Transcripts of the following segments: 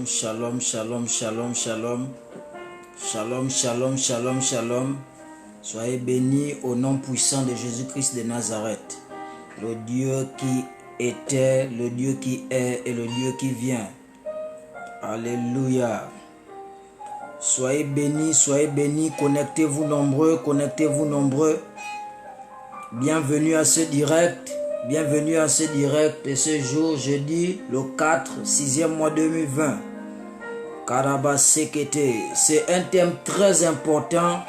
Shalom, shalom, shalom, shalom, shalom. Shalom, shalom, shalom, shalom. Soyez bénis au nom puissant de Jésus-Christ de Nazareth. Le Dieu qui était, le Dieu qui est et le Dieu qui vient. Alléluia. Soyez bénis, connectez-vous nombreux, connectez-vous nombreux. Bienvenue à ce direct de ce jour, jeudi, le 4, 6e mois 2020. Karabasekete, c'est un thème très important,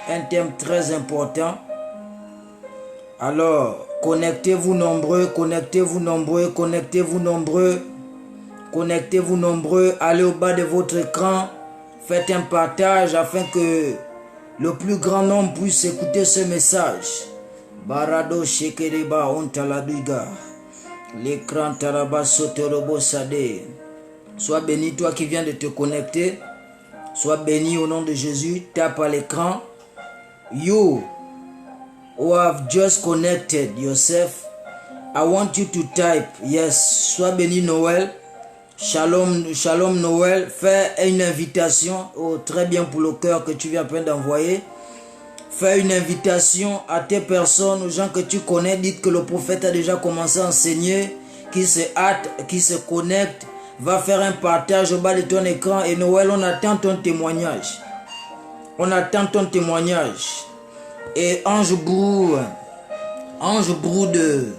Alors, connectez-vous nombreux, allez au bas de votre écran, faites un partage afin que le plus grand nombre puisse écouter ce message. Barado Shekereba Ontaladuga. L'écran Taraba Sotorobo Sade. Sois béni toi qui viens de te connecter. Sois béni au nom de Jésus. Tape à l'écran. You who have just connected yourself, I want you to type yes. Sois béni Noël. Shalom, shalom Noël. Fais une invitation. Oh, très bien pour le cœur que tu viens à peine d'envoyer. Fais une invitation à tes personnes, aux gens que tu connais. Dites que le prophète a déjà commencé à enseigner, qui se hâte, qui se connecte. Va faire un partage au bas de ton écran. Et Noël, on attend ton témoignage. Et Ange Brou de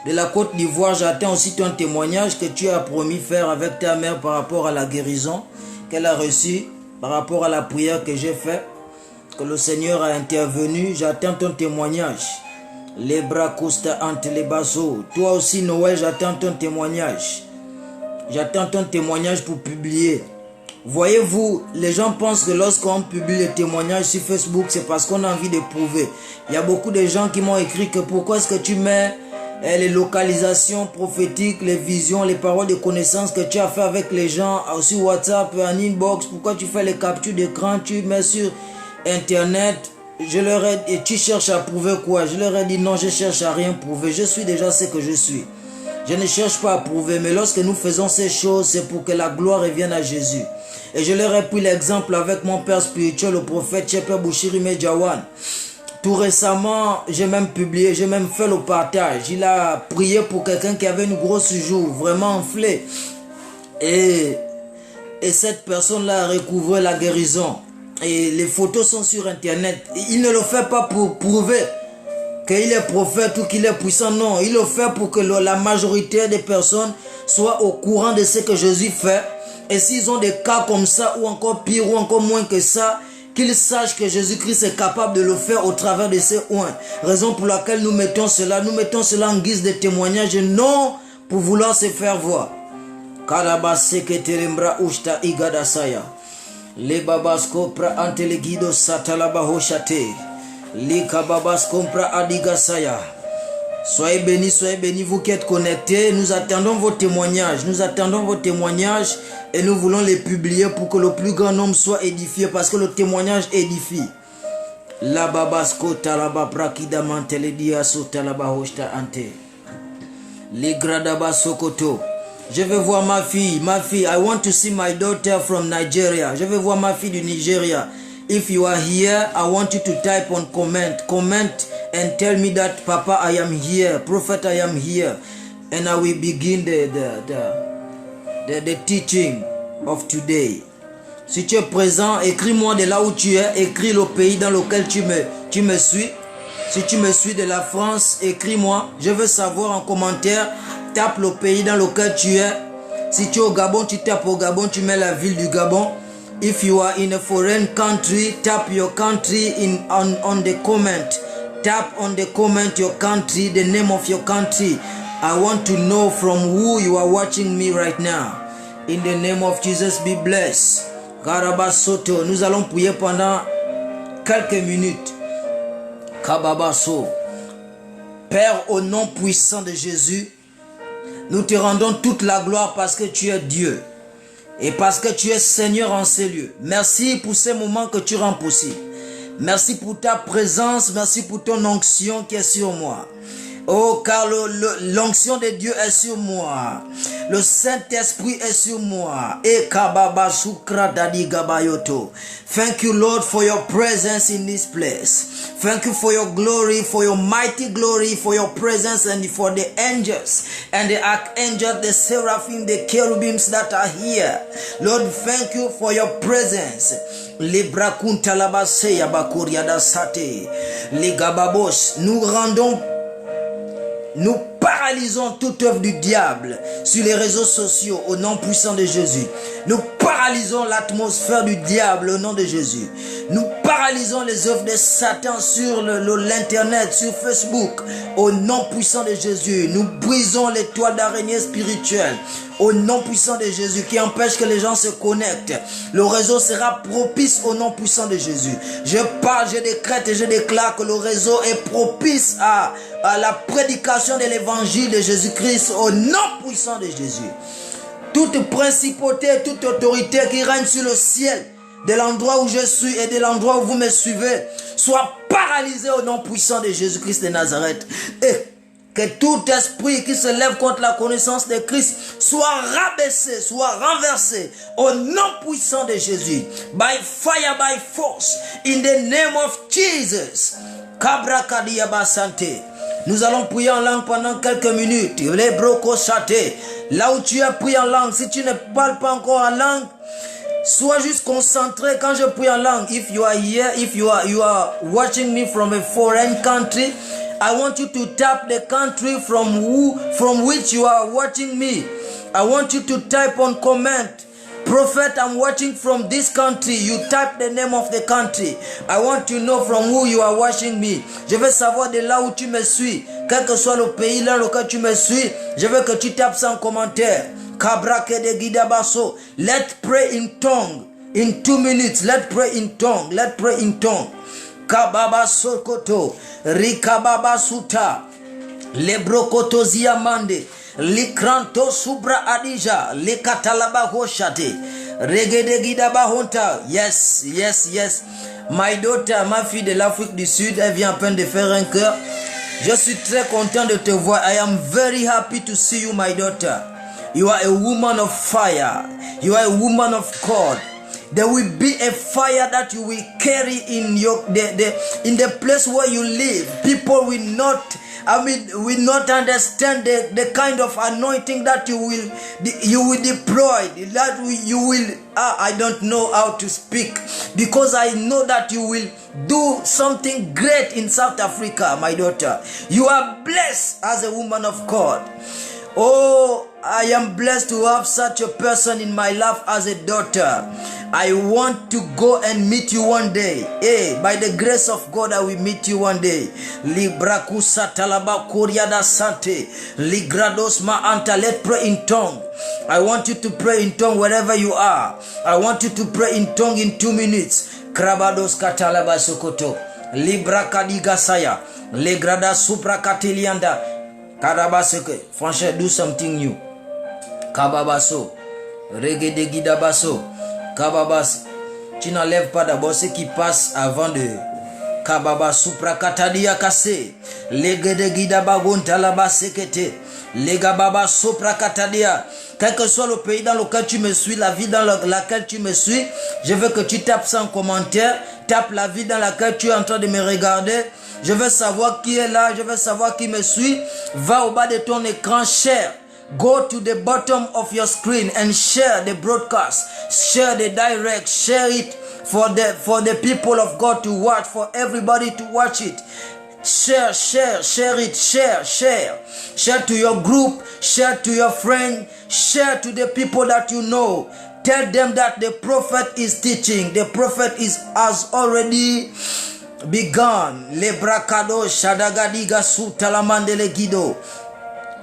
la Côte d'Ivoire, j'attends aussi ton témoignage que tu as promis faire avec ta mère par rapport à la guérison qu'elle a reçue, par rapport à la prière que j'ai faite. Que le Seigneur a intervenu, j'attends ton témoignage. Les bras costa entre les bateaux. Toi aussi Noël, j'attends ton témoignage. J'attends ton témoignage pour publier. Voyez-vous, les gens pensent que lorsqu'on publie les témoignages sur Facebook, c'est parce qu'on a envie de prouver. Il y a beaucoup de gens qui m'ont écrit que pourquoi est-ce que tu mets les localisations prophétiques, les visions, les paroles de connaissance que tu as fait avec les gens sur WhatsApp, en inbox, pourquoi tu fais les captures d'écran, tu mets sur Internet. Je leur ai dit, tu cherches à prouver quoi? Je leur ai dit non, je cherche à rien prouver. Je suis déjà ce que je suis. Je ne cherche pas à prouver, mais lorsque nous faisons ces choses, c'est pour que la gloire revienne à Jésus. Et je leur ai pris l'exemple avec mon père spirituel, le prophète Chepe Bouchiri Medjawan. Tout récemment, j'ai même publié, j'ai même fait le partage. Il a prié pour quelqu'un qui avait une grosse joue, vraiment enflée. Et cette personne-là a recouvré la guérison. Et les photos sont sur Internet. Il ne le fait pas pour prouver qu'il est prophète ou qu'il est puissant. Non, il le fait pour que la majorité des personnes soient au courant de ce que Jésus fait. Et s'ils ont des cas comme ça, ou encore pire, ou encore moins que ça, qu'ils sachent que Jésus-Christ est capable de le faire au travers de ces oins. Raison pour laquelle nous mettons cela en guise de témoignage, et non pour vouloir se faire voir. Les babas compra antelegido satalaba hochate. Les kababas compra adigasaya. Soyez bénis, vous qui êtes connectés. Nous attendons vos témoignages. Et nous voulons les publier pour que le plus grand nombre soit édifié. Parce que le témoignage édifie. La babasco talaba prakida manteledia sotalaba hochta ante. Les gradaba sokoto. Je vais voir ma fille. I want to see my daughter from Nigeria. Je vais voir ma fille du Nigeria. If you are here, I want you to type on comment and tell me that Papa, I am here. Prophet, I am here. And I will begin the teaching of today. Si tu es présent, écris-moi de là où tu es. Écris le pays dans lequel tu me suis. Si tu me suis de la France, écris-moi. Je veux savoir en commentaire. Tape le pays dans lequel tu es. Si tu es au Gabon, tu tapes au Gabon, tu mets la ville du Gabon. If you are in a foreign country, tap your country on the comment. Tap on the comment your country, the name of your country. I want to know from who you are watching me right now. In the name of Jesus, be blessed. Garaba Soto, nous allons prier pendant quelques minutes. Kababaso. Père, au nom puissant de Jésus, nous te rendons toute la gloire parce que tu es Dieu et parce que tu es Seigneur en ces lieux. Merci pour ces moments que tu rends possible. Merci pour ta présence, merci pour ton onction qui est sur moi. Oh, car l'onction de Dieu est sur moi. Le Saint-Esprit est sur moi. Thank you, Lord, for your presence in this place. Thank you for your glory, for your mighty glory, for your presence, and for the angels and the archangels, the seraphim, the cherubims that are here. Lord, thank you for your presence. Nous paralysons toute œuvre du diable sur les réseaux sociaux au nom puissant de Jésus. Nous paralysons l'atmosphère du diable au nom de Jésus. Nous paralysons les œuvres de Satan sur l'internet, sur Facebook au nom puissant de Jésus. Nous brisons les toiles d'araignée spirituelles au nom puissant de Jésus qui empêche que les gens se connectent. Le réseau sera propice au nom puissant de Jésus. Je parle, je décrète et je déclare que le réseau est propice à la prédication de l'évangile de Jésus-Christ au nom puissant de Jésus. Toute principauté, toute autorité qui règne sur le ciel, de l'endroit où je suis et de l'endroit où vous me suivez, soit paralysée au nom puissant de Jésus-Christ de Nazareth. Et que tout esprit qui se lève contre la connaissance de Christ soit rabaissé, soit renversé au nom puissant de Jésus. By fire, by force, in the name of Jesus. Kabra Kadiyaba Santé. Nous allons prier en langue pendant quelques minutes. Les brocochatés. Là où tu as prié en langue, si tu ne parles pas encore en langue, sois juste concentré quand je prie en langue. If you are here, if you are watching me from a foreign country, I want you to tap the country from which you are watching me. I want you to type on comment, Prophet, I'm watching from this country. You type the name of the country. I want to know from who you are watching me. Je veux savoir de là où tu me suis. Quel que soit le pays là lequel tu me suis, je veux que tu tapes ça en commentaire. Kabrake de Gidabaso. Let's pray in tongue. In 2 minutes, let's pray in tongue. Let's pray in tongue. Kababa Sokoto. Rikababa Suta. Lebrokoto Ziamande. Likranto Subra Adija. Likatalaba Hoshate. Regede Gidaba Honta. Yes, yes, yes. My daughter, ma fille de l'Afrique du Sud, elle vient à peine de faire un cœur. Je suis très content de te voir. I am very happy to see you, my daughter. You are a woman of fire. You are a woman of God. There will be a fire that you will carry in in the place where you live. People will not, will not understand the kind of anointing that you will deploy. That you will. I don't know how to speak because I know that you will do something great in South Africa, my daughter. You are blessed as a woman of God. Oh, I am blessed to have such a person in my life as a daughter. I want to go and meet you one day. Hey, by the grace of God, I will meet you one day. Librakusa talaba kuriada sante. Ligrados ma anta. Let's pray in tongue. I want you to pray in tongue wherever you are. I want you to pray in tongue in 2 minutes. Krabados katalaba sokoto. Librakadiga saya. Legrada supra katilianda. Karabaseke. Franchement, do something new. Kababaso. Regede gidabaso. Kababas. Tu n'enlèves pas d'abord ce qui passe avant de Kababa supra katadia kase. Legede gidabagon talaba sekete. Legababa supra katadia. Quel que soit le pays dans lequel tu me suis, la vie dans laquelle tu me suis, je veux que tu tapes ça en commentaire. Tape la vie dans laquelle tu es en train de me regarder. Je veux savoir qui est là, je veux savoir qui me suit. Va au bas de ton écran, share. Go to the bottom of your screen and share the broadcast. Share the direct. Share it for the people of God to watch, for everybody to watch it. Share it, share. Share to your group, share to your friend, share to the people that you know. Tell them that the prophet is teaching. The prophet has already begun. Lebrakado shadagadiga sutalamandele gido.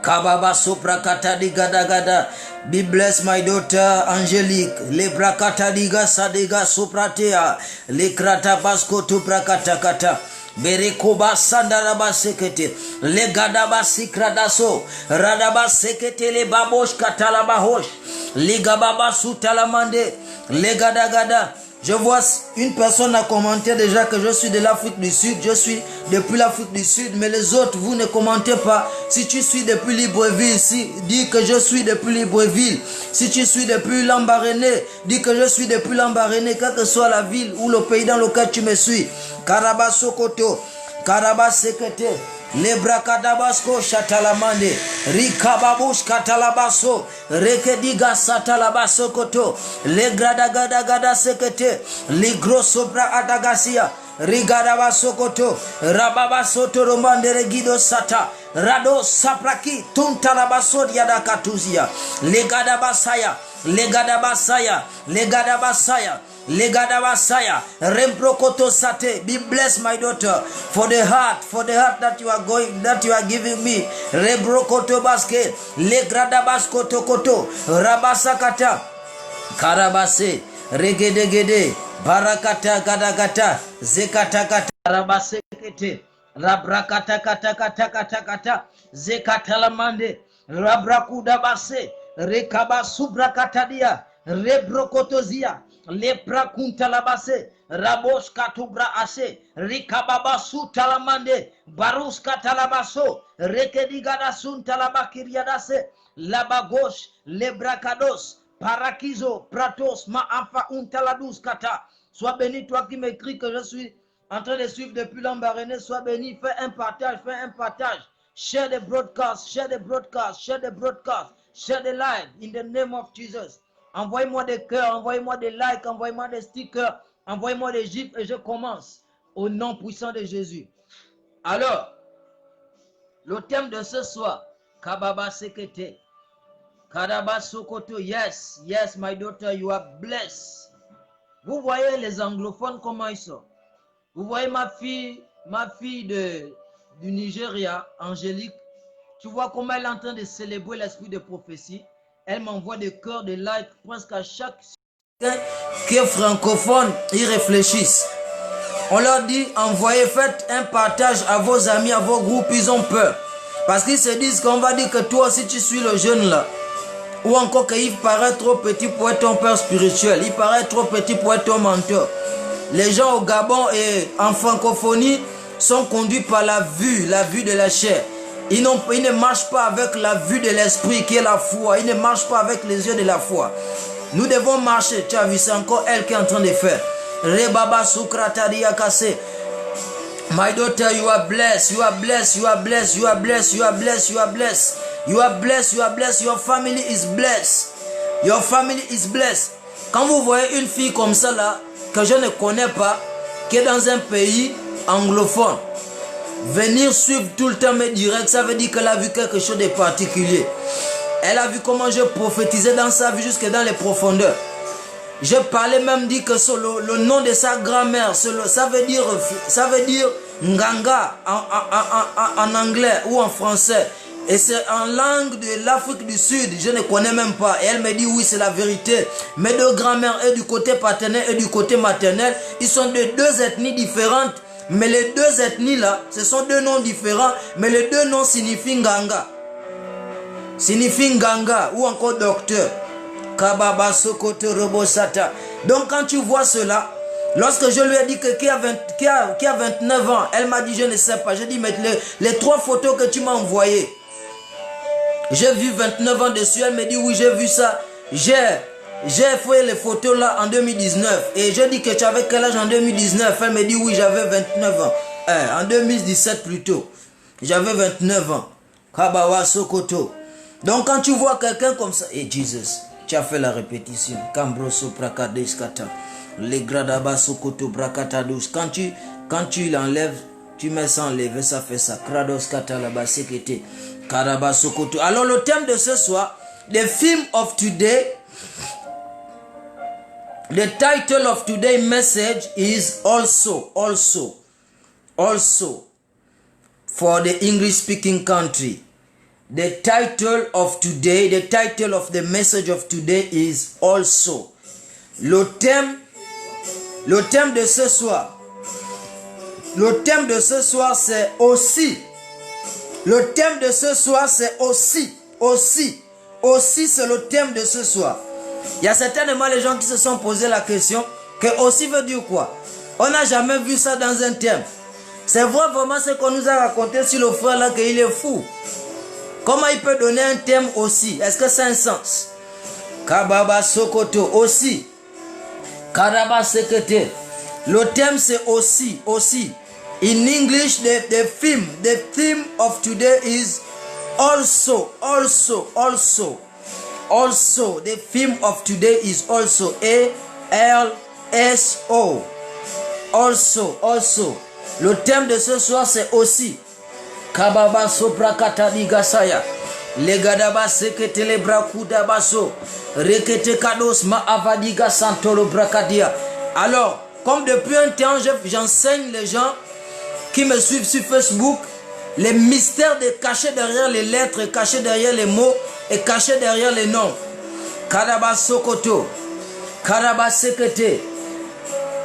Kababa soprakata diga dagada. Be blessed, my daughter Angelique. Lebrakata diga sadiga sopratea. Lekrata basko tu prakata kata. Berekoba sandaraba sekete. Legadaba sikradaso. Radaba sekete le babosh katalaba hosh. Ligababa sutalamande. Legadagada. Je vois une personne a commenté déjà que je suis de l'Afrique du Sud. Je suis depuis l'Afrique du Sud. Mais les autres, vous ne commentez pas. Si tu suis depuis Libreville, dis que je suis depuis Libreville. Si tu suis depuis Lambaréné, dis que je suis depuis Lambaréné, quelle que soit la ville ou le pays dans lequel tu me suis. Karaba Sokoto, Karaba Sekete. Lebra kadabasko shatalamande rikababush katalabaso rekediga satalabaso koto legrada gada gada sekete ligroso bra adagasia rigadabaso koto rababaso toromande regido sata rado sapraki tuntalabaso diadakatuzia legadabasaya legadabasaya legadabasaya Legadabasaya, Remprokoto Sate, be blessed, my daughter, for the heart that you are giving me. Rebrokoto Baske, Legradabaskoto Koto, Rabasakata, Karabase, Regedegede, Barakata Gadagata, Zekatakata, Rabasekete, Rabrakata Kata Kata Kata Kata, Zekatalamande, Rabrakudabase, Rekaba Subrakatadia, Rebrokotozia. Lepra kuntalabase, rabos katubra ase, rikababa su talamande, barus katalabaso, rekedigada sun talabakiriadase, labagosh, lebrakados, parakizo, pratos, maafa untaladus kata. Sois béni, toi qui m'écris que je suis en train de suivre depuis l'Ambaréné, sois béni, fais un partage. Share the broadcast, share the broadcast, share the broadcast, share the live in the name of Jesus. Envoyez-moi des cœurs, envoyez-moi des likes, envoyez-moi des stickers, envoyez-moi des gifs et je commence au nom puissant de Jésus. Alors, le thème de ce soir, Kababa Sekete, Kadaba Sokoto, yes, my daughter, you are blessed. Vous voyez les anglophones comment ils sont. Vous voyez ma fille du Nigeria, Angélique, tu vois comment elle est en train de célébrer l'esprit de prophétie. Elle m'envoie des cœurs, des likes, presque à chaque qui est francophone, ils réfléchissent. On leur dit, envoyez, faites un partage à vos amis, à vos groupes, ils ont peur. Parce qu'ils se disent qu'on va dire que toi aussi tu suis le jeune là. Ou encore qu'il paraît trop petit pour être ton père spirituel. Il paraît trop petit pour être ton mentor. Les gens au Gabon et en francophonie sont conduits par la vue de la chair. Ils ne marchent pas avec la vue de l'esprit qui est la foi. Ils ne marchent pas avec les yeux de la foi. Nous devons marcher. Tu as vu, c'est encore elle qui est en train de faire. Rebaba Sukrataria Kase. My daughter, you are blessed. You are blessed. You are blessed. You are blessed. You are blessed. You are blessed. You are blessed. You are blessed. Your family is blessed. Your family is blessed. Quand vous voyez une fille comme ça là, que je ne connais pas, qui est dans un pays anglophone, venir suivre tout le temps mes directs, ça veut dire qu'elle a vu quelque chose de particulier. Elle a vu comment je prophétisais dans sa vie jusque dans les profondeurs. Je parlais même dit que le nom de sa grand-mère, ça veut dire Nganga en anglais ou en français. Et c'est en langue de l'Afrique du Sud, je ne connais même pas. Et elle me dit oui, c'est la vérité. Mes deux grand-mères, et du côté paternel et du côté maternel, ils sont de deux ethnies différentes. Mais les deux ethnies là, ce sont deux noms différents, mais les deux noms signifient Nganga. Signifient Nganga ou encore docteur. Kababa Sokoto Robosata. Donc quand tu vois cela, lorsque je lui ai dit que qui a 29 ans, elle m'a dit je ne sais pas. J'ai dit mais les trois photos que tu m'as envoyées, j'ai vu 29 ans dessus. Elle me dit oui, j'ai vu ça. J'ai fait les photos là en 2019. Et je dis que tu avais quel âge en 2019? Elle me dit oui, j'avais 29 ans. En 2017 plutôt. J'avais 29 ans. Kabawa Sokoto. Donc quand tu vois quelqu'un comme ça, et Jesus, tu as fait la répétition. Kambroso Prakadeskata. Les gradaba Sokoto Brakatadous. Quand tu l'enlèves, tu mets ça enlever, ça fait ça. Krados Katalaba Sekete. Karaba Sokoto. Alors le thème de ce soir, the theme of today, the title of today's message is also for the English speaking country. The title of the message of today is also. Le thème de ce soir. Le thème de ce soir c'est aussi. Le thème de ce soir c'est aussi. Aussi c'est le thème de ce soir. Il y a certainement les gens qui se sont posé la question, Que aussi veut dire quoi? On n'a jamais vu ça dans un thème. C'est vrai vraiment ce qu'on nous a raconté sur le frère là, qu'il est fou. Comment il peut donner un thème aussi? Est-ce que c'est un sens? Kababa Sokoto aussi. Karaba Sekete. Le thème c'est aussi. In English, the theme of today is also. The theme of today is also. A-L-S-O. Also. Le thème de ce soir c'est aussi. Kababa Soprakata Digasaya. Legadaba Sekete le Brakuda Baso. Rekete Kados Ma Avadiga Santolo Brakadia. Alors, comme depuis un temps, j'enseigne les gens qui me suivent sur Facebook les mystères cachés derrière les lettres, cachés derrière les mots et cachés derrière les noms. Kadaba Sokoto, Kadaba Sekete.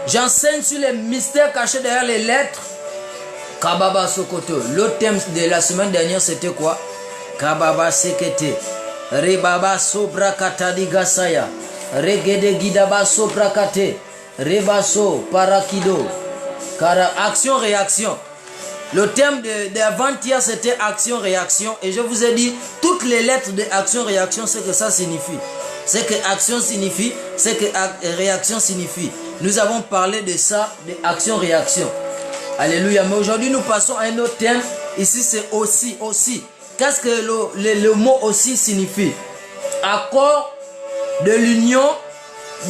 J'enseigne sur les mystères cachés derrière les lettres. Kababa Sokoto. Le thème de la semaine dernière c'était quoi? Kababa Sekete. Rebaba Sobrakata Digasaya. Regede Gidaba Sobrakate. Rebaso Parakido. Action-réaction. Le thème d'avant-hier c'était action-réaction. Et je vous ai dit, toutes les lettres de action-réaction, c'est que ça signifie. C'est que action signifie, c'est que réaction signifie. Nous avons parlé de ça, de action-réaction. Alléluia. Mais aujourd'hui, nous passons à un autre thème. Ici, c'est aussi. Qu'est-ce que le mot aussi signifie? Accord de l'union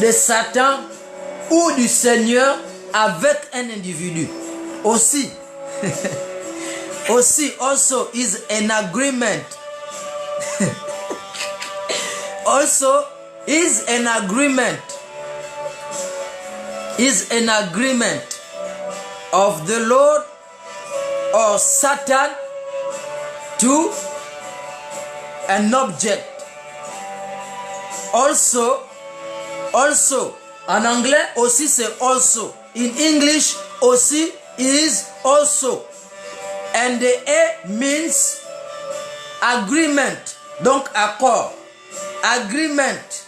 de Satan ou du Seigneur avec un individu. Aussi. Also is an agreement. Also is an agreement. Is an agreement of the Lord or Satan to an object. Also, en anglais aussi c'est also. In English aussi is also. And the A means agreement. Donc accord. Agreement.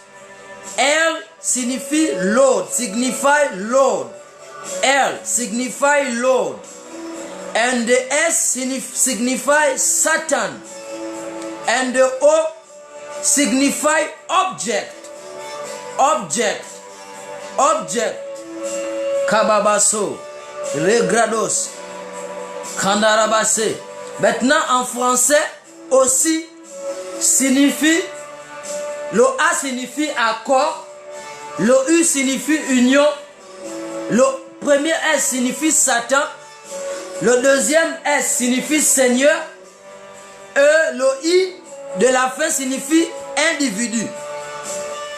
L signifie Lord, signify Lord. L signify Lord. And the S signify Satan. And the O signify object. Kababaso. Regrados. Kandarabase. Maintenant en français aussi signifie, le A signifie accord, le U signifie union, le premier S signifie Satan, le deuxième S signifie Seigneur, et le I de la fin signifie individu.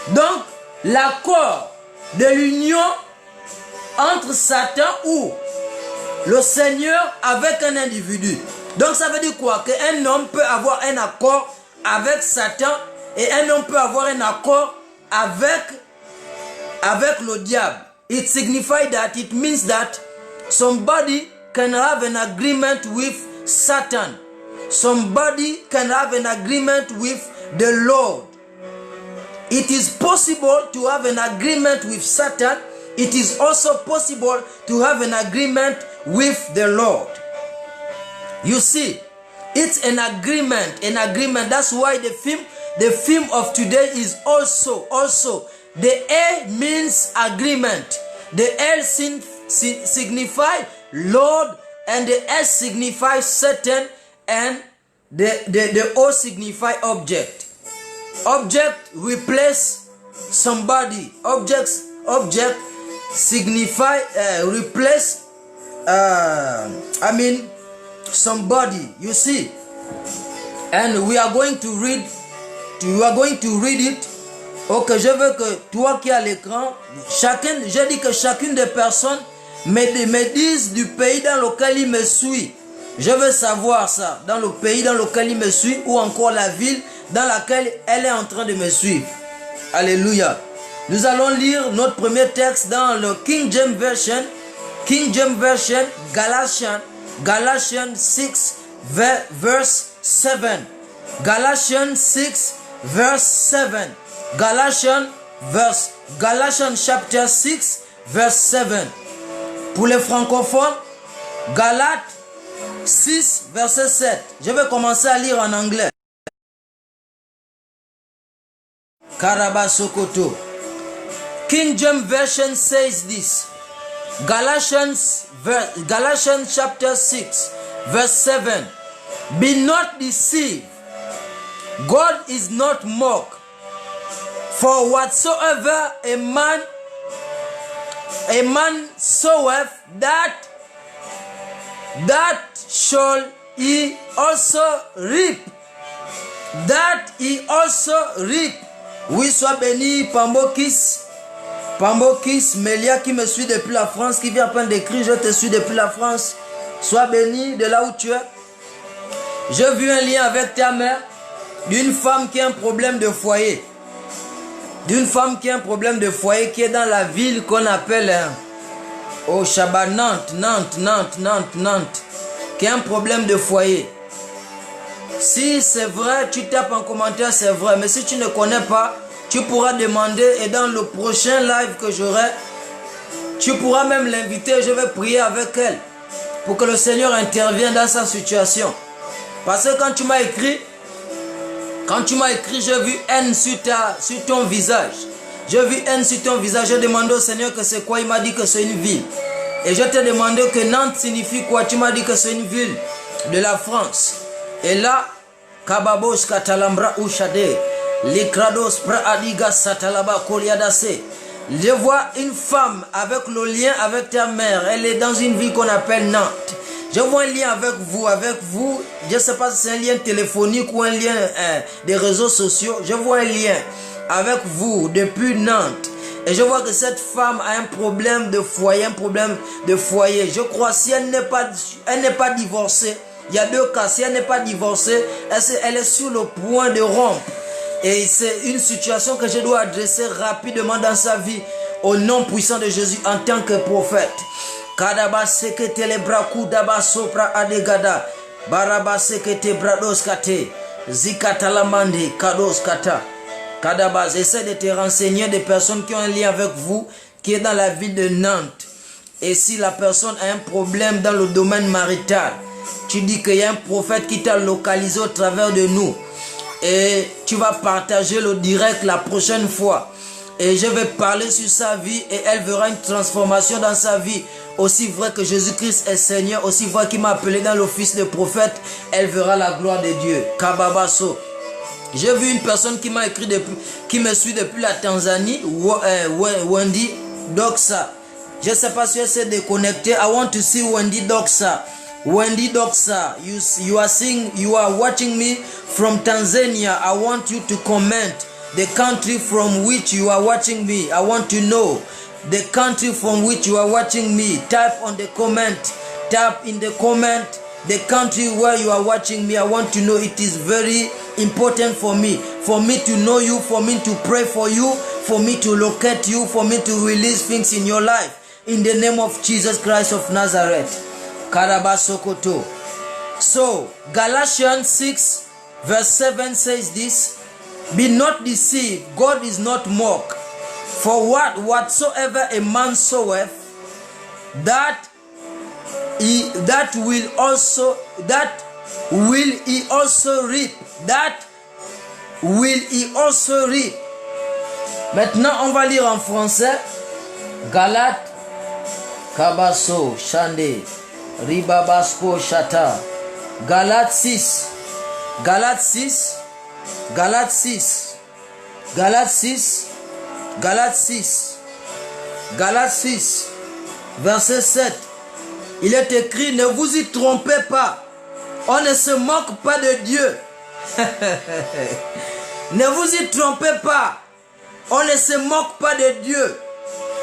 Donc l'accord de l'union entre Satan ou le Seigneur avec un individu. Donc ça veut dire quoi? Qu'un homme peut avoir un accord avec Satan et un homme peut avoir un accord avec le diable. It signifies that, it means that somebody can have an agreement with Satan. Somebody can have an agreement with the Lord. It is possible to have an agreement with Satan. It is also possible to have an agreement with the Lord. You see, it's an agreement. That's why the theme of today is also. The A means agreement. The L signifies Lord, and the S signifies Satan, and the O signifies object. Object replace somebody. Object signify replace somebody, you see. And we are going to read it. Ok, je veux que toi qui as l'écran, je dis que chacune des personnes me dise du pays dans lequel il me suit. Je veux savoir ça, dans le pays dans lequel il me suit, ou encore la ville dans laquelle elle est en train de me suivre. Alléluia. Nous allons lire notre premier texte dans le King James Version, Galatians 6, verse 7. Galatians 6, verse 7. Galatians chapter 6, verse 7. Pour les francophones, Galates 6, verset 7. Je vais commencer à lire en anglais. Karabasokoto. King James Version says this. Galatians chapter 6, verse 7. Be not deceived. God is not mocked. For whatsoever a man soweth, that shall he also reap. That he also reap. Oui, sois béni, Pambokis, Mélia qui me suit depuis la France, qui vient à peine d'écrire, je te suis depuis la France. Sois béni de là où tu es. J'ai vu un lien avec ta mère d'une femme qui a un problème de foyer. D'une femme qui a un problème de foyer, qui est dans la ville qu'on appelle au Chabat, Nantes, qui a un problème de foyer. Si c'est vrai, tu tapes en commentaire, c'est vrai. Mais si tu ne connais pas, tu pourras demander, et dans le prochain live que j'aurai, tu pourras même l'inviter. Je vais prier avec elle pour que le Seigneur intervienne dans sa situation. Parce que quand tu m'as écrit, j'ai vu haine sur ton visage. J'ai vu haine sur ton visage. J'ai demandé au Seigneur que c'est quoi. Il m'a dit que c'est une ville. Et je t'ai demandé que Nantes signifie quoi. Tu m'as dit que c'est une ville de la France. Et là, Kababos Katalambra Ushade, Likrados Praadiga Satalaba Koliadase. Je vois une femme avec le lien avec ta mère. Elle est dans une ville qu'on appelle Nantes. Je vois un lien avec vous. Je ne sais pas si c'est un lien téléphonique ou un lien des réseaux sociaux. Je vois un lien avec vous depuis Nantes. Et je vois que cette femme a un problème de foyer, Je crois si elle n'est pas divorcée. Il y a deux cas. Si elle n'est pas divorcée, elle est sur le point de rompre. Et c'est une situation que je dois adresser rapidement dans sa vie au nom puissant de Jésus en tant que prophète. Kadaba sekete le braku daba sopra adegada. Baraba sekete brados kate. Zikata lamande kados kata. Kadaba, essaie de te renseigner des personnes qui ont un lien avec vous, qui est dans la ville de Nantes. Et si la personne a un problème dans le domaine marital, tu dis qu'il y a un prophète qui t'a localisé au travers de nous. Et tu vas partager le direct la prochaine fois. Et je vais parler sur sa vie et elle verra une transformation dans sa vie. Aussi vrai que Jésus-Christ est Seigneur, aussi vrai qu'il m'a appelé dans l'office de prophète, elle verra la gloire de Dieu. Kababaso. J'ai vu une personne qui m'a écrit qui me suit depuis la Tanzanie, Wendy Doxa. Je ne sais pas si elle s'est déconnectée. I want to see Wendy Doxa. Wendy Doxa, you are watching me from Tanzania. I want you to comment the country from which you are watching me. I want to know the country from which you are watching me. Type on the comment. Type in the comment the country where you are watching me. I want to know. It is very important for me to know you, for me to pray for you, for me to locate you, for me to release things in your life. In the name of Jesus Christ of Nazareth. Karabasokoto. So, Galatians 6 verse 7 says this. Be not deceived, God is not mocked. For whatsoever a man soweth, that will he also reap. That will he also reap. Maintenant, on va lire en français. Galates, Kabaso, Shande, Ribabasko, Shata. Galates 6. Galates 6. Galates 6. Galates 6. Galates 6. Galates 6. Verset 7. Il est écrit, ne vous y trompez pas. On ne se moque pas de Dieu. Ne vous y trompez pas. On ne se moque pas de Dieu.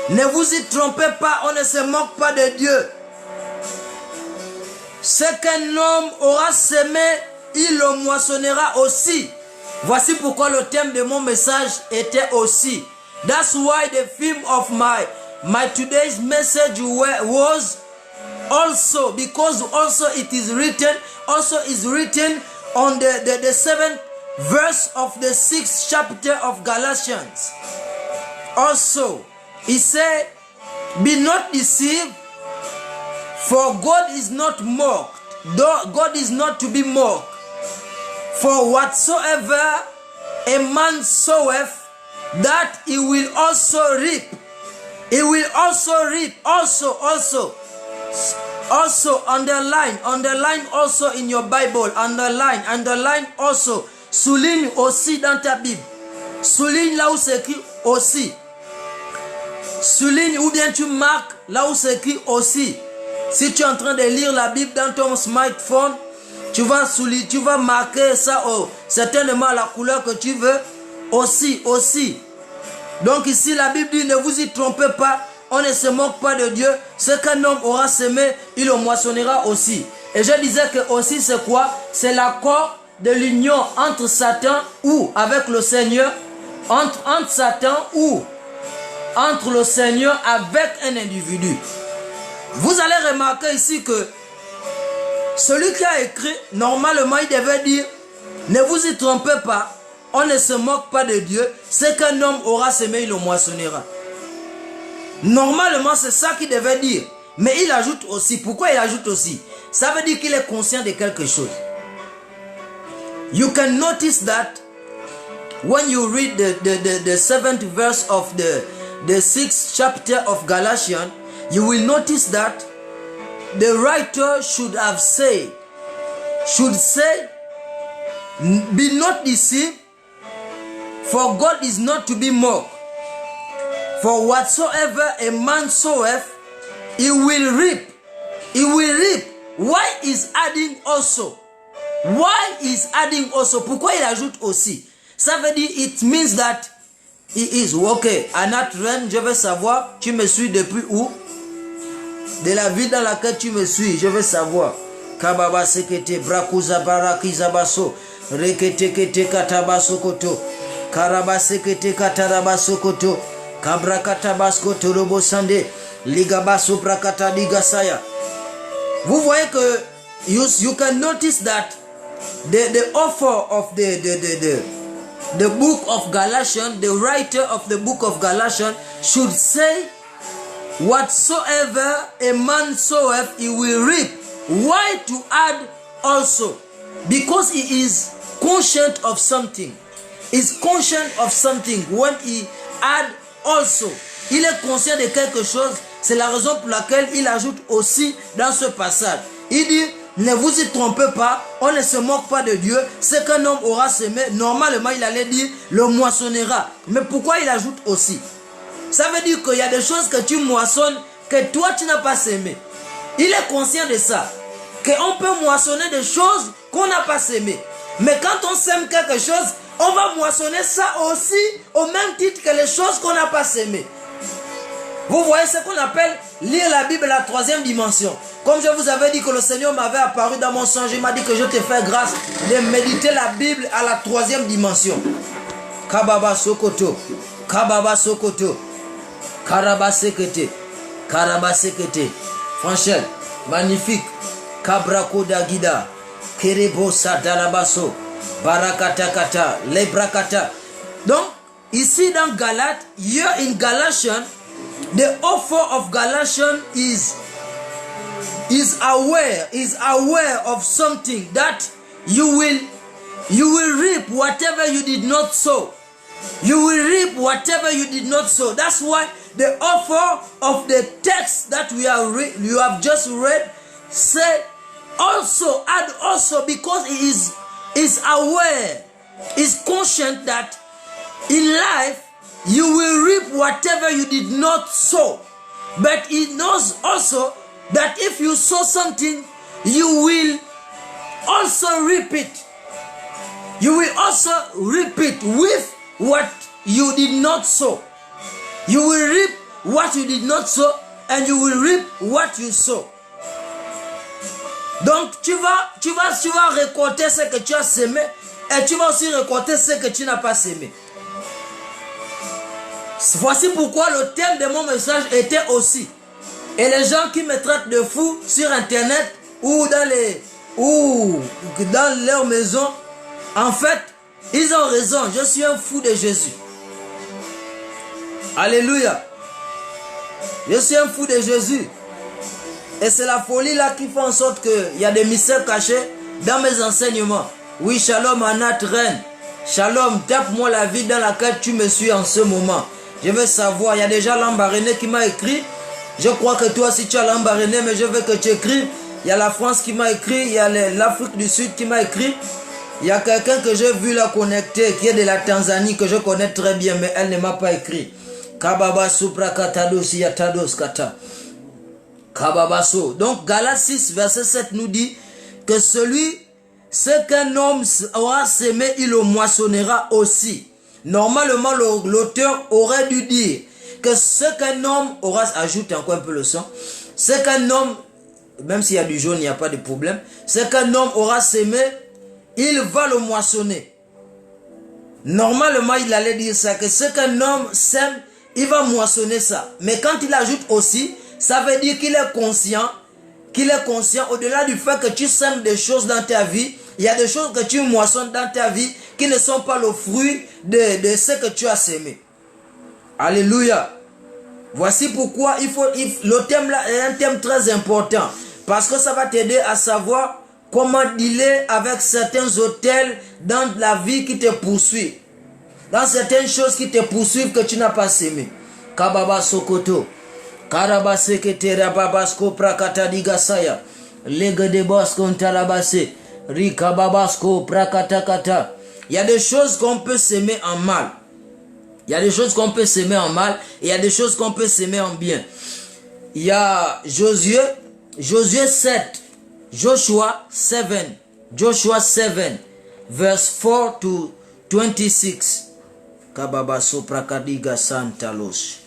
Ne vous y trompez pas. On ne se moque pas de Dieu. Ce qu'un homme aura semé, il le moissonnera aussi. Voici pourquoi le thème de mon message était aussi. That's why the theme of my today's message was also, because also it is written on the 7th verse of the 6th chapter of Galatians. Also, he said, Be not deceived, for God is not mocked. God is not to be mocked. For whatsoever a man soweth, that he will also reap. He will also reap. Also, underline also in your Bible. Underline also. Souligne aussi dans ta Bible. Souligne là où c'est écrit aussi. Souligne ou bien tu marques là où c'est écrit aussi. Si tu es en train de lire la Bible dans ton smartphone, tu vas marquer ça certainement la couleur que tu veux. Aussi. Donc ici la Bible dit, ne vous y trompez pas, on ne se moque pas de Dieu. Ce qu'un homme aura semé, il le moissonnera aussi. Et je disais que aussi c'est quoi? C'est l'accord de l'union entre Satan ou avec le Seigneur, entre Satan ou entre le Seigneur avec un individu. Vous allez remarquer ici que celui qui a écrit, normalement il devait dire, ne vous y trompez pas, on ne se moque pas de Dieu, ce qu'un homme aura semé, il le moissonnera. Normalement c'est ça qu'il devait dire, mais il ajoute aussi. Pourquoi il ajoute aussi? Ça veut dire qu'il est conscient de quelque chose. You can notice that when you read the 7th verse of the 6th chapter of Galatians, you will notice that the writer should say, be not deceived, for God is not to be mocked. For whatsoever a man soweth, he will reap. He will reap. Why is adding also? Why is adding also? Pourquoi il ajoute aussi? Ça veut dire, it means that he is. Ok, Anat Ren, je veux savoir, tu me suis depuis où? De la vie dans laquelle tu me suis, je veux savoir. Kababa sekete, brakuza barakizabaso, rekete kete katabaso koto, karaba sekete katarabaso koto, kabra katabasko torobo sande, ligabaso prakata digasaya. Vous voyez que you can notice that the author of the book of Galatians, the writer of the book of Galatians should say, whatsoever a man soweth, he will reap. Why to add also? Because he is conscient of something. Is conscient of something when he add also. Il est conscient de quelque chose. C'est la raison pour laquelle il ajoute aussi dans ce passage. Il dit, ne vous y trompez pas, on ne se moque pas de Dieu. Ce qu'un homme aura semé, normalement il allait dire, le moissonnera. Mais pourquoi il ajoute aussi? Ça veut dire qu'il y a des choses que tu moissonnes, que toi tu n'as pas semé. Il est conscient de ça. Qu'on peut moissonner des choses qu'on n'a pas semées. Mais quand on sème quelque chose, on va moissonner ça aussi au même titre que les choses qu'on n'a pas semées. Vous voyez ce qu'on appelle lire la Bible à la troisième dimension. Comme je vous avais dit que le Seigneur m'avait apparu dans mon songe, il m'a dit que je te fais grâce de méditer la Bible à la troisième dimension. Kababa Sokoto, Kababa Sokoto, Karaba Sekete, Karaba Sekete. Franchel, magnifique. Kabrako Dagida, Kerebo Sadalabaso, Barakata Kata, Lebrakata. Donc, ici dans Galates, here in Galatians, the author of Galatians is aware of something that you will reap whatever you did not sow. You will reap whatever you did not sow. That's why the author of the text that you have just read said also, add also, because he is aware, is conscient that in life you will reap whatever you did not sow. But he knows also that if you sow something, you will also reap it. You will also reap it with what you did not sow. You will reap what you did not sow, and you will reap what you sow. Donc tu vas récolter ce que tu as semé, et tu vas aussi récolter ce que tu n'as pas semé. Voici pourquoi le thème de mon message était aussi. Et les gens qui me traitent de fou sur internet ou dans leur maison, en fait, ils ont raison. Je suis un fou de Jésus. Alléluia. Je suis un fou de Jésus. Et c'est la folie là qui fait en sorte qu'il y a des mystères cachés dans mes enseignements. Oui, shalom Anat Reine. Shalom, tape-moi la vie dans laquelle tu me suis en ce moment. Je veux savoir, il y a déjà Lambaréné qui m'a écrit. Je crois que toi aussi tu as Lambaréné, mais je veux que tu écrives. Il y a la France qui m'a écrit, il y a l'Afrique du Sud qui m'a écrit. Il y a quelqu'un que j'ai vu là connecté, qui est de la Tanzanie, que je connais très bien, mais elle ne m'a pas écrit. Kababa supra katados yatados kata. Kababaso. Donc Galates 6, verset 7 nous dit que ce qu'un homme aura sémé, il le moissonnera aussi. Normalement, l'auteur aurait dû dire que ce qu'un homme aura, ajoute encore un peu le son, ce qu'un homme, même s'il y a du jaune, il n'y a pas de problème, ce qu'un homme aura sémé, il va le moissonner. Normalement, il allait dire ça, que ce qu'un homme sème, il va moissonner ça. Mais quand il ajoute aussi, ça veut dire qu'il est conscient, au-delà du fait que tu sèmes des choses dans ta vie, il y a des choses que tu moissonnes dans ta vie qui ne sont pas le fruit de ce que tu as sémé. Alléluia. Voici pourquoi le thème là est un thème très important. Parce que ça va t'aider à savoir comment dealer avec certains hôtels dans la vie qui te poursuivent. Dans certaines choses qui te poursuivent que tu n'as pas sémé. Kababa Sokoto. Karabase ketera babasko prakata digasaya. Lega de basko ntarabase. Rika babasko prakata kata. Il y a des choses qu'on peut s'aimer en mal. Il y a des choses qu'on peut s'aimer en mal. Et il y a des choses qu'on peut s'aimer en bien. Il y a Josué 7. Joshua 7. Joshua 7. Verse 4 to 26. Kababaso prakadiga santalos.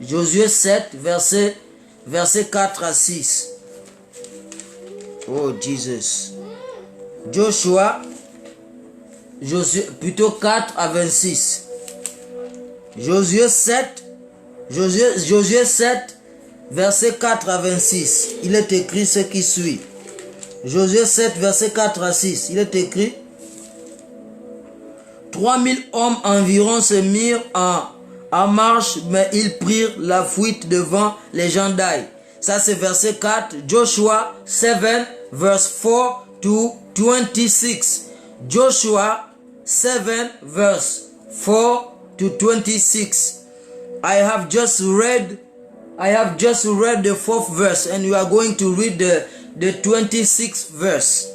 Josué 7, verset 4 à 6. Oh, Jesus. Plutôt 4 à 26. Josué 7, verset 4 à 26. Il est écrit ce qui suit. Josué 7, verset 4 à 6. Il est écrit: 3000 hommes environ se mirent en marche, mais ils prirent la fuite devant les gens d'Aï. Ça c'est verset 4. Joshua 7, verse 4 to 26. Joshua 7, verse 4 to 26. I have just read the 4th verse, and we are going to read the 26th verse.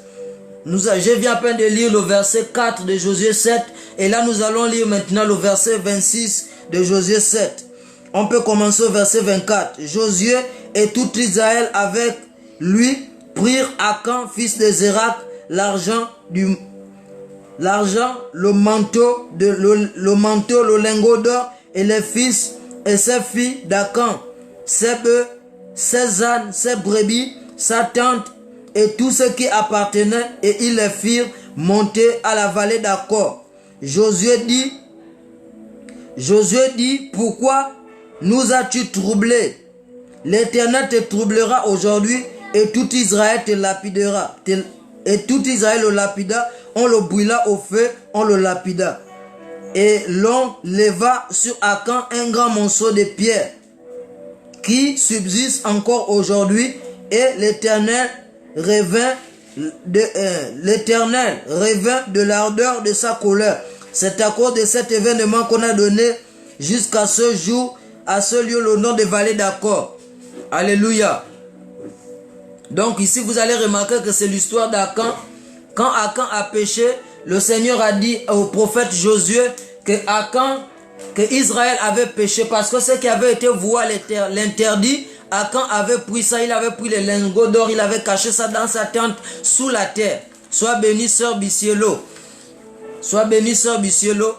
Je viens à peine de lire le verset 4 de Josué 7, et là nous allons lire maintenant le verset 26 de Josué 7. On peut commencer au verset 24. Josué et tout Israël avec lui prirent Akan, fils de Zérak, l'argent, le manteau, le lingot d'or, et les fils et ses filles d'Akan, ses bœufs, ses ânes, ses brebis, sa tente et tout ce qui appartenait, et ils les firent monter à la vallée d'Akkor. Josué dit, pourquoi nous as-tu troublés? L'Éternel te troublera aujourd'hui, et tout Israël te lapidera. Et tout Israël le lapida, on le brûla au feu, on le lapida. Et l'on leva sur Akan un grand monceau de pierre qui subsiste encore aujourd'hui, et l'Éternel revint de l'ardeur de sa colère. C'est à cause de cet événement qu'on a donné jusqu'à ce jour, à ce lieu, le nom de vallée d'Akkor. Alléluia. Donc ici vous allez remarquer que c'est l'histoire d'Akan. Quand Akan a péché, le Seigneur a dit au prophète Josué que Israël avait péché, parce que ce qui avait été voué l'interdit, Akan avait pris ça, il avait pris les lingots d'or, il avait caché ça dans sa tente sous la terre. Sois béni, sœur Bicielo. Sois béni, sœur Bicielo.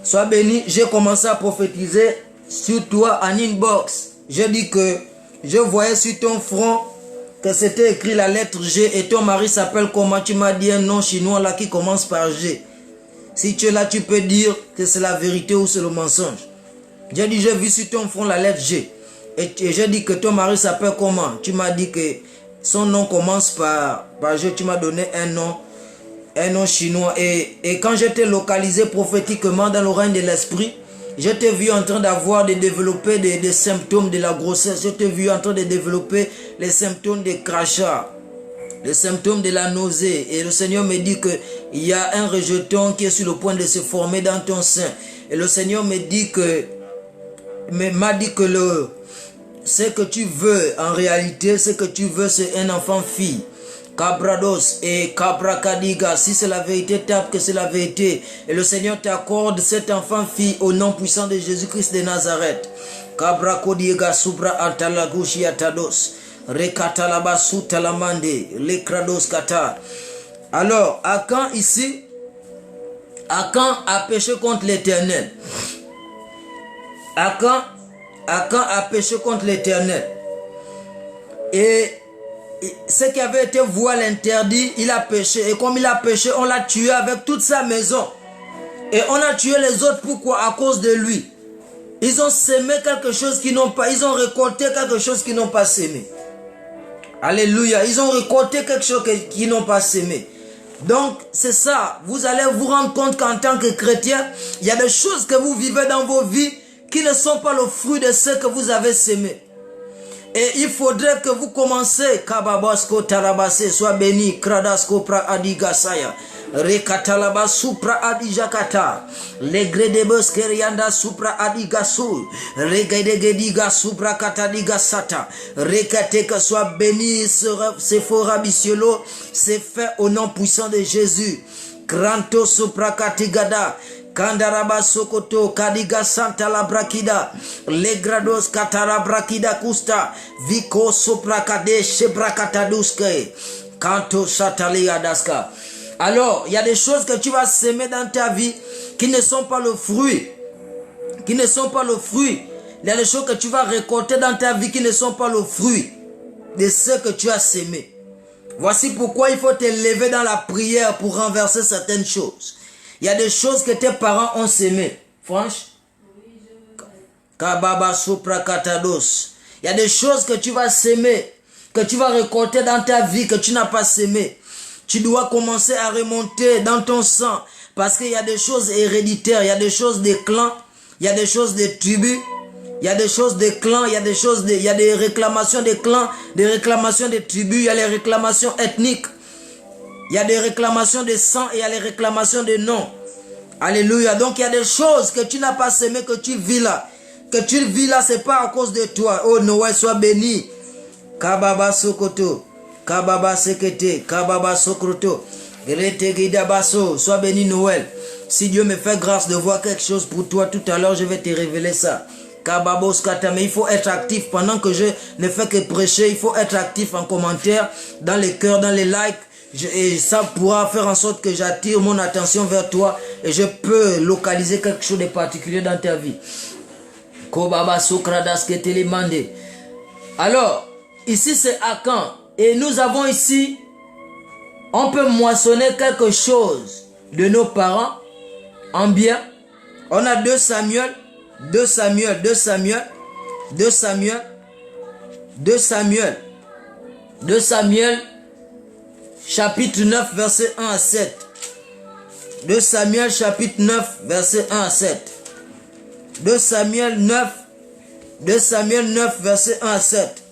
Sois béni. J'ai commencé à prophétiser sur toi en inbox. J'ai dit que je voyais sur ton front que c'était écrit la lettre G, et ton mari s'appelle comment? Tu m'as dit un nom chinois là qui commence par G. Si tu es là, tu peux dire que c'est la vérité ou c'est le mensonge. J'ai dit, j'ai vu sur ton front la lettre G. Et j'ai dit que ton mari s'appelle comment? Tu m'as dit que son nom commence par G. Tu m'as donné un nom un nom chinois. Et quand j'étais localisé prophétiquement dans le règne de l'esprit, je t'ai vu en train d'avoir, de développer des symptômes de la grossesse. Je t'ai vu en train de développer les symptômes des crachats, les symptômes de la nausée. Et le Seigneur me dit qu'il y a un rejeton qui est sur le point de se former dans ton sein. Et le Seigneur me dit m'a dit que ce que tu veux, en réalité, ce que tu veux, c'est un enfant-fille. Cabrados et Cabrakadiga, si c'est la vérité, tape que c'est la vérité. Et le Seigneur t'accorde cet enfant-fille au nom puissant de Jésus-Christ de Nazareth. Cabrakodiga subra antalagushi atados. Rekatalaba sutalamande. Lekrados kata. Alors, Akan ici, Akan a péché contre l'Éternel. Akan a péché contre l'Éternel. Et ce qui avait été voué à l'interdit, il a péché. Et comme il a péché, on l'a tué avec toute sa maison. Et on a tué les autres. Pourquoi? À cause de lui. Ils ont sémé quelque chose qu'ils n'ont pas. Ils ont récolté quelque chose qu'ils n'ont pas sémé. Alléluia. Ils ont récolté quelque chose qu'ils n'ont pas sémé. Donc, c'est ça. Vous allez vous rendre compte qu'en tant que chrétien, il y a des choses que vous vivez dans vos vies qui ne sont pas le fruit de ce que vous avez sémé. Et il faudrait que vous commencez, Kababasko Tarabase, soit béni, Kradasko Pra Adigasaya, Rekatalaba Supra Adijakata, Legredebos Kerianda Supra Adigasu, Regedegediga Supra Katadigasata, Rekateka soit béni, Sephora Bisiolo, c'est fait au nom puissant de Jésus. Granto Supra Katigada, Kandaraba Sokoto, Kadiga Santa la Brakida, Legrados Katara Brakida Kusta, Viko Sopra Kade Shebrakataduske, Kanto Satalia Daska. Alors, il y a des choses que tu vas semer dans ta vie qui ne sont pas le fruit. Qui ne sont pas le fruit. Il y a des choses que tu vas récolter dans ta vie qui ne sont pas le fruit de ce que tu as semé. Voici pourquoi il faut te lever dans la prière pour renverser certaines choses. Il y a des choses que tes parents ont semées. Franche. Kababa Sopra Katados. Il y a des choses que tu vas semer, que tu vas récolter dans ta vie, que tu n'as pas semé. Tu dois commencer à remonter dans ton sang. Parce qu'il y a des choses héréditaires, il y a des choses des clans, il y a des choses des tribus, il y a des choses des clans, il y a des choses il y a des réclamations des clans, des réclamations des tribus, il y a les réclamations ethniques. Il y a des réclamations de sang et il y a les réclamations de nom. Alléluia. Donc il y a des choses que tu n'as pas semé, que tu vis là. Que tu vis là, ce n'est pas à cause de toi. Oh Noël, sois béni. Kababa Sokoto. Kababa Sekete. Kababa Sokroto. Grete Gidabaso. Sois béni Noël. Si Dieu me fait grâce de voir quelque chose pour toi tout à l'heure, je vais te révéler ça. Kababos Kata. Mais il faut être actif. Pendant que je ne fais que prêcher, il faut être actif en commentaire, dans les cœurs, dans les likes. Et ça pourra faire en sorte que j'attire mon attention vers toi et je peux localiser quelque chose de particulier dans ta vie. Kobaba Sokradas Ketelemande. Alors, ici c'est Akan. Et nous avons ici, on peut moissonner quelque chose de nos parents en bien. On a 2 Samuel, chapitre 9, verset 1 à 7. 2 Samuel, chapitre 9, verset 1 à 7. 2 Samuel 9, verset 1 à 7.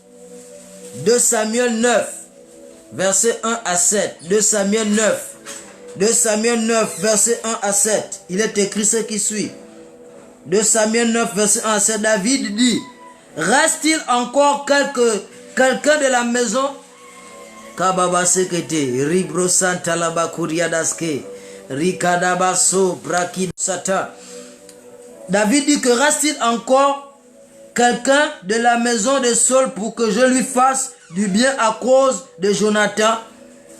2 Samuel 9, verset 1 à 7. 2 Samuel 9, verset 1 à 7. Il est écrit ce qui suit. 2 Samuel 9, verset 1 à 7. David dit, reste-t-il encore quelqu'un de la maison? Kababa sekete, Ribro Santa Laba Kuriadaske, Rikadabaso, Brakidasata. David dit que reste-t-il encore quelqu'un de la maison de Saul pour que je lui fasse du bien à cause de Jonathan?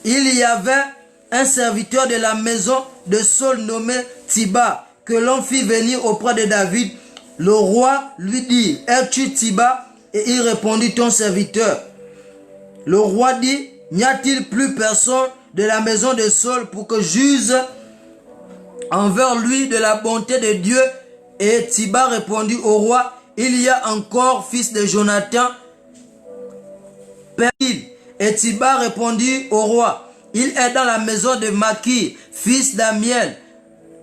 Il y avait un serviteur de la maison de Saul nommé Tiba, que l'on fit venir auprès de David. Le roi lui dit, es-tu Tiba? Et il répondit, ton serviteur. Le roi dit, n'y a-t-il plus personne de la maison de Saul pour que j'use envers lui de la bonté de Dieu? Et Tiba répondit au roi, il y a encore fils de Jonathan, père. Et Tiba répondit au roi, Il est dans la maison de Maki, fils d'Amiel,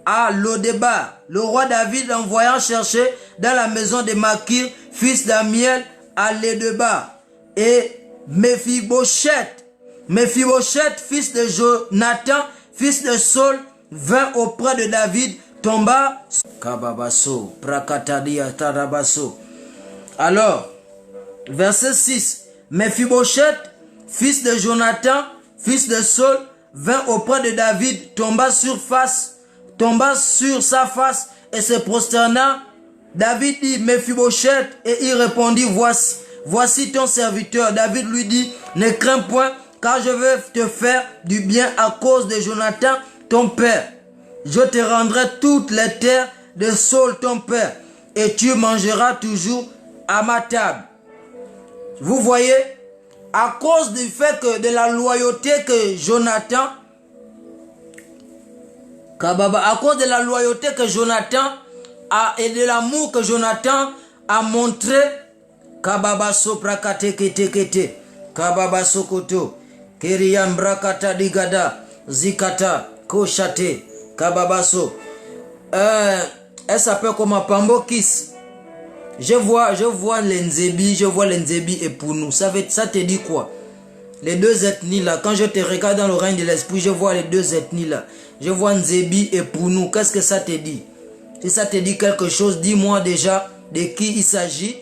à Lodébar. Le roi David envoyant chercher dans la maison de Maki, fils d'Amiel, à Lodébar. Et Mephibosheth, fils de Jonathan, fils de Saul, vint auprès de David, tomba. Kababaso, Prakatadia Tarabaso. Alors, verset 6. Mephibosheth, fils de Jonathan, fils de Saul, vint auprès de David, tomba sur sa face et se prosterna. David dit, Mephibosheth, et il répondit, voici ton serviteur. David lui dit, ne crains point, car je vais te faire du bien à cause de Jonathan, ton père. Je te rendrai toutes les terres de Saul, ton père, et tu mangeras toujours à ma table. Vous voyez, à cause du fait que de la loyauté que Jonathan, à cause de la loyauté que Jonathan a et de l'amour que Jonathan a montré, Kababaso prakate kete kete, Kababaso koto, Keriam brakata digada, Zikata, Koshate, Kababaso. Elle s'appelle comment? Pambo Kiss. Je vois l'Nzebi, et Pounou. Ça te dit quoi? Les deux ethnies là, quand je te regarde dans le règne de l'esprit, je vois les deux ethnies là. Je vois Nzebi et Pounou. Qu'est-ce que ça te dit? Si ça te dit quelque chose, dis-moi déjà de qui il s'agit.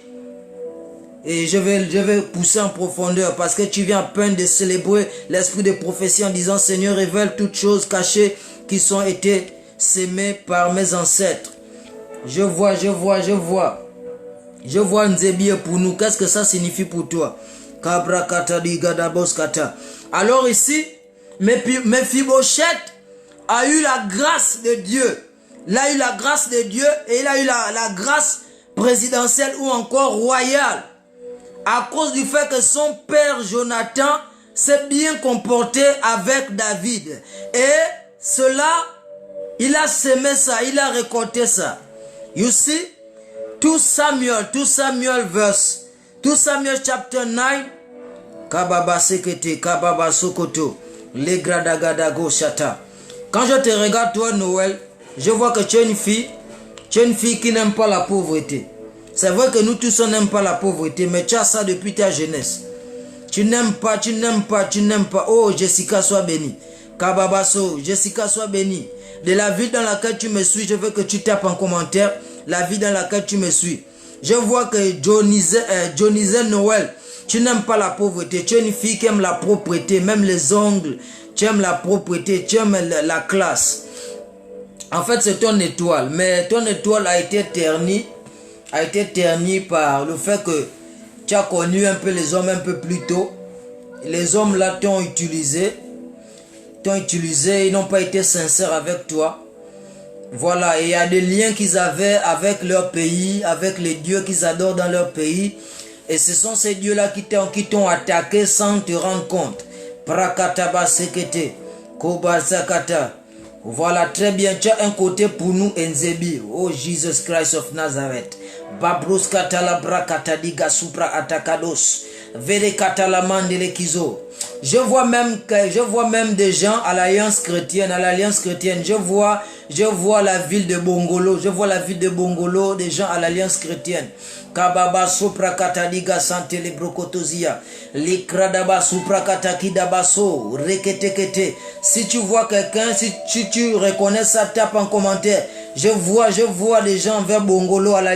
Et je vais pousser en profondeur parce que tu viens à peine de célébrer l'esprit de prophétie en disant Seigneur, révèle toutes choses cachées qui sont été sémées par mes ancêtres. Je vois Nzebi et Pounou. Qu'est-ce que ça signifie pour toi? Alors ici, Mephibosheth a eu la grâce de Dieu. Il a eu la grâce de Dieu et il a eu la grâce présidentielle ou encore royale. À cause du fait que son père Jonathan s'est bien comporté avec David. Et cela, il a semé ça, il a récolté ça. You see? 2 Samuel chapter 9. Kababa sekete, kababa sokoto, le gradagadago shata. Quand je te regarde toi Noël, je vois que tu es une fille qui n'aime pas la pauvreté. C'est vrai que nous tous on n'aime pas la pauvreté, mais tu as ça depuis ta jeunesse. Tu n'aimes pas. Oh Jessica, sois bénie. Kababaso, Jessica, sois bénie. De la ville dans laquelle tu me suis, je veux que tu tapes en commentaire la vie dans laquelle tu me suis. Je vois que Johnny Noël, tu n'aimes pas la pauvreté. Tu es une fille qui aime la propreté, même les ongles. Tu aimes la propreté, tu aimes la classe. En fait, c'est ton étoile. Mais ton étoile a été ternie par le fait que tu as connu un peu les hommes un peu plus tôt. Les hommes là t'ont utilisé, ils n'ont pas été sincères avec toi. Voilà, et il y a des liens qu'ils avaient avec leur pays, avec les dieux qu'ils adorent dans leur pays. Et ce sont ces dieux-là qui t'ont attaqué sans te rendre compte. Prakataba sekete, kobasakata. Voilà, très bien. Tu as un côté pour nous, Nzebi. Oh, Jesus Christ of Nazareth. Babros katala brakata diga supra atakados. Vere katala mandele kizo. Je vois même des gens à l'Alliance chrétienne. Je vois la ville de Bongolo. Des gens à l'Alliance chrétienne. Kababa supra katadiga santele brokotozia. Likradaba supra katakidabaso. Reketekete. Si tu vois quelqu'un, si tu reconnais ça, tape en commentaire. Je vois des gens vers Bongolo à la